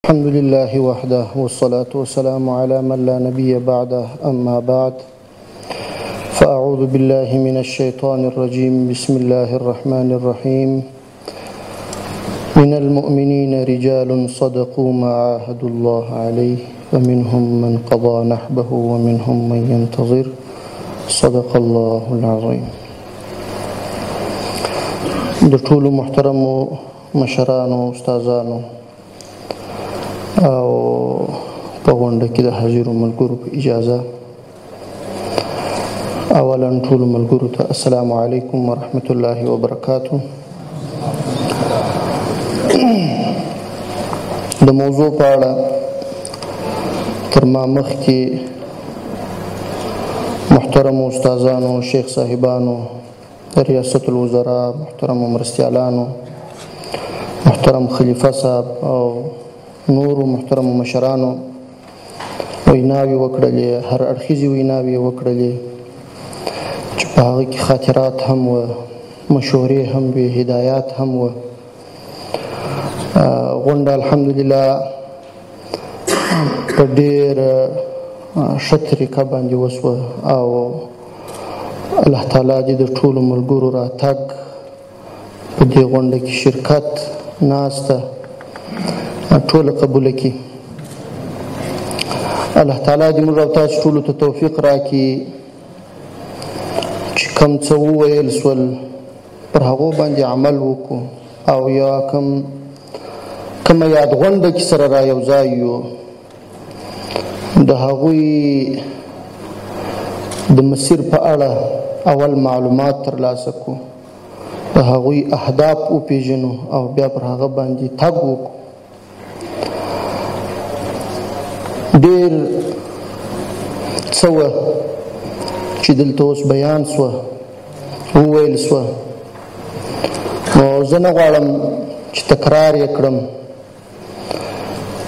الحمد لله وحده والصلاة والسلام على من لا نبي بعده أما بعد فأعوذ بالله من الشيطان الرجيم بسم الله الرحمن الرحيم من المؤمنين رجال صدقوا ما عاهدوا الله عليه ومنهم من قضى نحبه ومنهم من ينتظر صدق الله العظيم. د ټولو محترمو مشرانو استادانو او په غونډه کې د حاضرو ملګرو په اجازه اولا ټولو ملګرو ته السلام علیکم ورحمت الله وبرکاته. د موضوع په اړه تر ما مخکې محترمو استادانو شیخ صاحبانو ریاست الوزراء محترم مرستیالانو محترم خلیفه صاحب او نورو محترم مشرانو ویناوی وکړلې، هر اړخیزې ویناوی وکړلې چې په هغه کې خاطرات هم و، مشورې هم وې، هدایات هم و. غونډه الحمدلله په ډېر ښه طریقه باندې وسوه او الله تعالی دې د ټولو ملګرو راتګ په دې غونډه کې شرکت ناسته ټوله قبوله کړي. الله تعالی دې موږ او تاسو ټولو ته توفیق راکړي چې کوم څه وویل سول پر هغو باندې عمل وکړو او یا کومه یاد غونډه کې سره را یو ځای یو د هغوی د مسیر په اړه اول معلومات ترلاسه کړو، د هغوی اهداف وپېژنو او بیا پر هغه باندې تګ وکړو. ډېر څه وه چې دلته اوس بیان سوه، وویل سوه، نو زه نه غواړم چې تکرار یې کړم،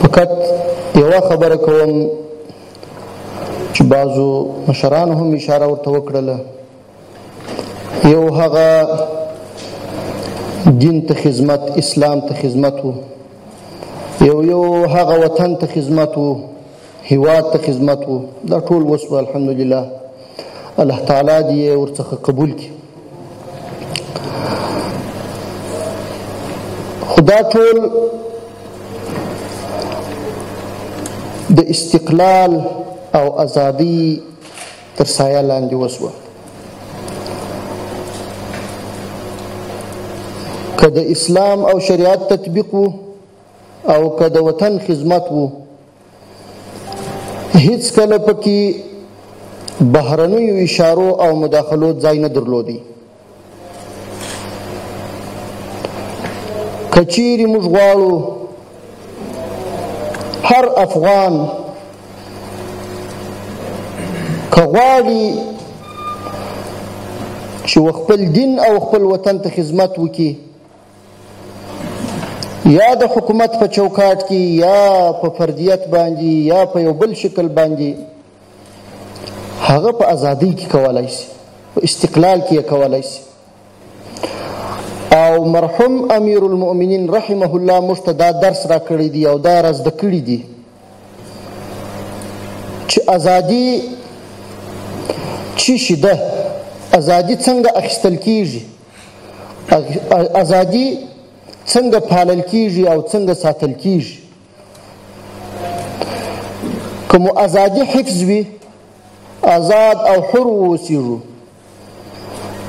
فقط یوه خبره کوم چې بعضو مشرانو هم اشاره ورته وکړله. یو هغه دین ته خدمت، اسلام ته خدمت و، یو هغه وطن ته خدمت و، هیواد ته خدمت و. دا ټول وسوه الحمدلله. الله تعالی دې یې ورڅخه قبول کړي. خو دا ټول د استقلال او ازادي تر سایه لاندې وسوه. که د اسلام او شریعت تطبیق و او که د وطن خدمت و، هیڅ کله پکې بهرنیو اشارو او مداخلو ځای نه درلودی. که چیرې موږ غواړو هر افغان که غواړي چې خپل دین او خپل وطن ته خدمت وکړي، یا د حکومت په چوکاټ کې یا په فردیت باندې یا په یو بل شکل باندې، هغه په ازادۍ کې کولی شي، په استقلال کې یې کولی شي. او مرحوم امیر المؤمنین رحمه الله موږ ته دا درس را کړی دی او دا را زده کړي دي چې ازادي څه شی ده، ازادي څنګه اخیستل کیږي، ازادي څنګه پالل کیږي او څنګه ساتل کیږي. که مو ازادي حفظ وي، آزاد او حر واوسیږو،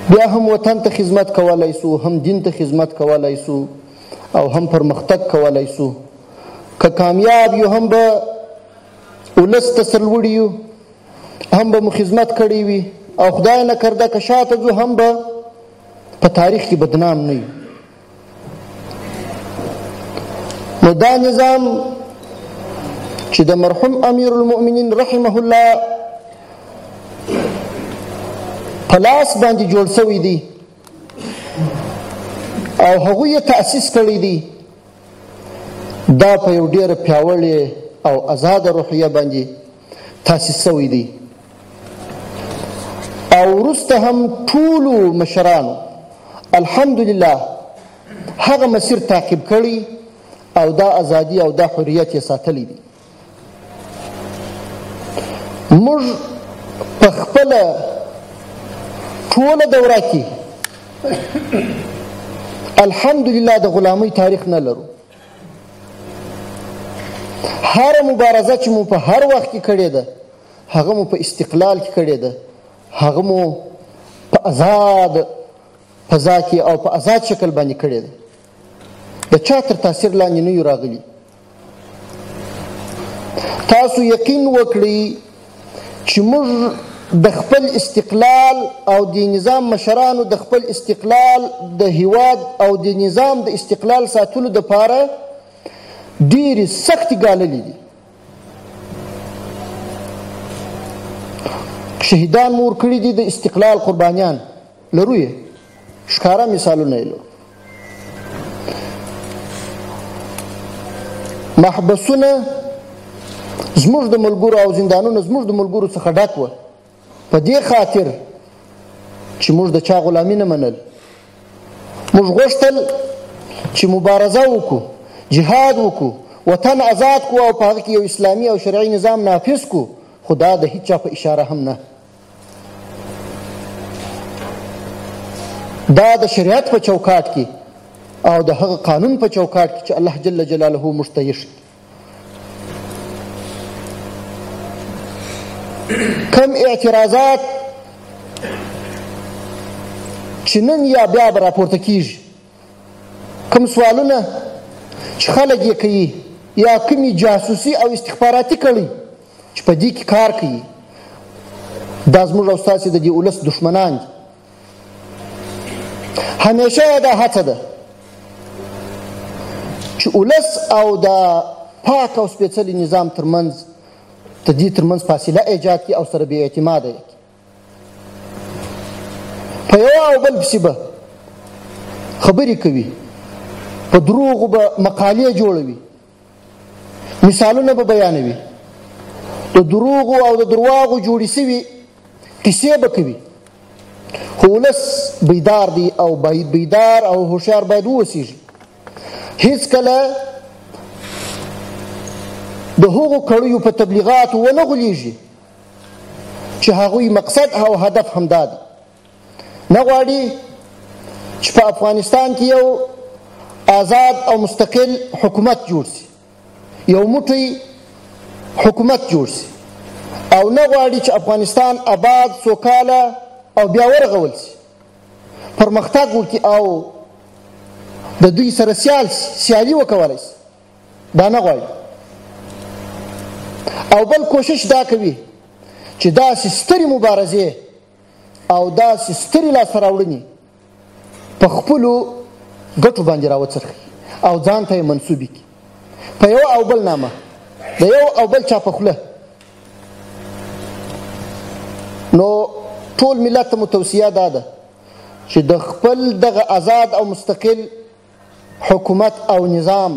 بیا هم وطن ته خدمت کولی سو، هم دین ته خدمت کولی سو او هم پرمختګ کولی سو. که کامیاب یو هم به ولس ته سرلوړي یو، هم به مو خدمت کړی وي او خدای نه کرده که شاته ځو هم به په تاریخ کې بدنام نه یو. نو دا نظام چې د مرحوم امیر المؤمنین رحمه الله په لاس باندې جوړ شوی دی او هغوی یې تأسیس کړی دی، دا په یو ډېره پیاوړې او آزاده روحیه باندې تأسیس شوی دی. او وروسته هم ټولو مشرانو الحمدلله هغه مسیر تعقیب کړی او دا ازادي او دا حریت یې ساتلی دي. موږ په خپله ټوله دوره کې الحمدلله د غلامۍ تاریخ نه لرو. هر مبارزه چې مو په هر وخت کې کړې ده هغه مو په استقلال کې کړې ده، هغه مو په آزاد فضا کې او په آزاد شکل باندې کړې ده. د چا تر تاثیر لاندې نه یو راغلي. تاسو یقین وکړئ چې موږ د خپل استقلال او د نظام مشرانو د خپل استقلال د هیواد او د نظام د استقلال ساتلو دپاره ډېرې سختې ګاللې دي. شهیدان مو ورکړي دي د استقلال قربانیان لرو یې ښکاره مثالونه یې لرو. محبسونه زموږ د ملګرو او زندانونه زموږ د ملګرو څخه ډک وه په دې خاطر چې موږ د چا غلامي نه منل. موږ غوښتل چې مبارزه وکړو، جهاد وکړو، وطن آزاد کړو او په هغه کې یو اسلامي او شرعي نظام نافذ کړو، خو دا د هیچا په اشاره هم نه. دا د شریعت په چوکاټ کې او د هغه قانون په چوکاټ کې چې الله جل جلاله موږ ته یې ښیي. کم اعتراضات چې نن یا بیا به راپورته کیږي، کم سوالونه چې خلک یې کوي یا کومې جاسوسي او استخباراتي کړي چې په دې کې کار کوي، دا زموږ او ستاسې د دې ولس دښمنان دي. همیشه دا هڅه ده چې ولس او د پاک او سپېڅلي نظام ترمنځ د دې ترمنځ فاصله ایجاد کړي او سره بې اعتماده یې کړي. په یو او بل پسې به خبرې کوي، په دروغو به مقالې جوړوي، مثالونه به بیانوي، د دروغو او د درواغو جوړې سوي کیسې به کوي. خو ولس بیدار دی او بیدار او هوښیار باید واوسیږي. هیڅکله د هغو کړیو په تبلیغاتو ونه غولیږي چې هغوی مقصد او هدف همدا دی. نه غواړي چې په افغانستان کې یو آزاد او مستقل حکومت جوړ شي، یو موټی حکومت جوړ شي، او نه غواړي چې افغانستان آباد سوکاله او بیا ورغول شي، پرمختګ وکړي او د دوی سره سیالي وکولی شي. دا نه غواړي. او بل کوشش دا کوي چې داسې سترې مبارزې او داسې سترې لاسته راوړنې په خپلو ګټو باندې راوڅرخي او ځان ته یې منسوبې کړي په یو او بل نامه، د یو او بل چا په خوله. نو ټول ملت ته مو توصیه دا ده چې د خپل دغه آزاد او مستقل حکومت او نظام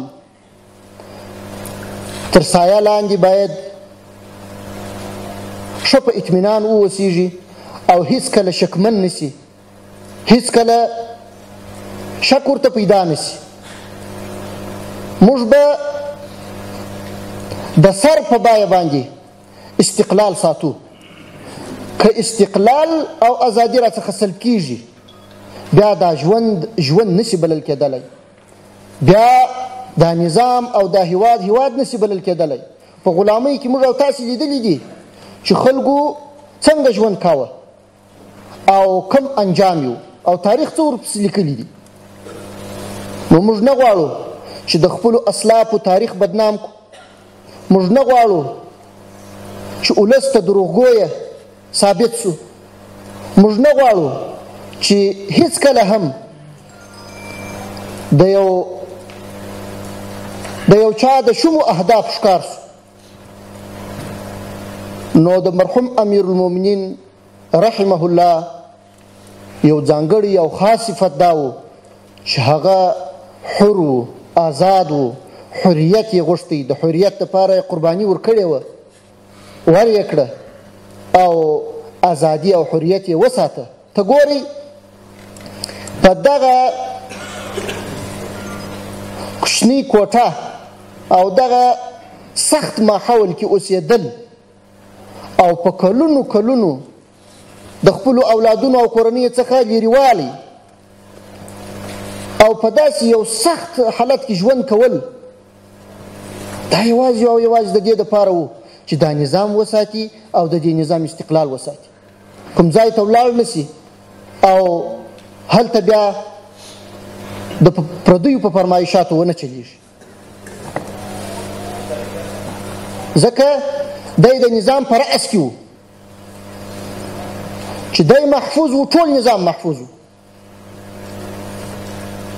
تر سایه لاندې باید ښه په اطمینان واوسیږي او هیڅکله شکمن نشي، هیڅکله شک ورته پیدا نشي. موږ به د سر په بیه باندې استقلال ساتو. که استقلال او ازادي راڅخه سلب کیږي بیا دا ژوند نشي بلل کېدلی، بیا دا نظام او دا هیواد نشي بلل کېدلی. په غلامۍ کې موږ او تاسې لیدلی دي چې خلکو څنګه ژوند کاوه او کم انجام یو او تاریخ څه ورپسې لیکلی دي. نو موږ نه غواړو چې د خپلو اسلافو تاریخ بدنام کړو. موږ نه غواړو چې ولس ته دروغګویه ثابت سو. موږ نه غواړو چې هیڅکله هم د یو چا د شومو اهداف ښکار سو. نو د مرحوم امیر المؤمنین رحمه الله یو ځانګړی او خاص صفت دا و چې هغه حر و، آزاد و، حریت یې غوښتی، د حریت لپاره یې قرباني ورکړې وه، ور یې کړه او ازادي او حریت یې وساته. ته ګورئ په دغه کوچنۍ کوټه او دغه سخت ماحول کې اوسېدل او په کلونو کلونو د خپلو اولادونو او کورنیو څخه لرېوالی او په داسې یو سخت حالت کې ژوند کول دا یوازې او یوازې د دې دپاره و چې دا نظام وساتي او د دې نظام استقلال وساتي. کوم ځای ته ولاړ نه سي او هلته بیا د پردیو په فرمایشاتو ونه چلیږي. ځکه دی د نظام په رأس کې و چې دی محفوظ و، ټول نظام محفوظ و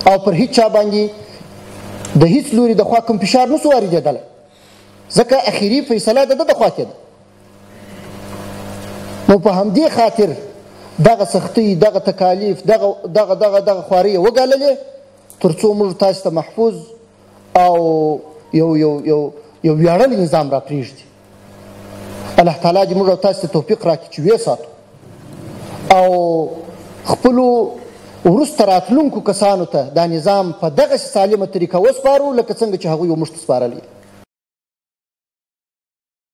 او پر هیڅ چا باندې د هیڅ لوري د خوا کوم فشار نه سو واردېدلی، ځکه اخري فیصله د ده د خوا کېده. نو په همدې خاطر دغه سختۍ، دغه تکالیف، دغه خوارۍ یې وګاللې تر څو موږ تاسو ته محفوظ او یو ویاړلی نظام را پرېږدي. الله تعالی دې موږ او تاسو ته توفیق راکړي چې ویې ساتو او خپلو وروسته راتلونکو کسانو ته دا نظام په دغسې سالمه طریقه وسپارو لکه څنګه چې هغوی موږ ته سپارلی.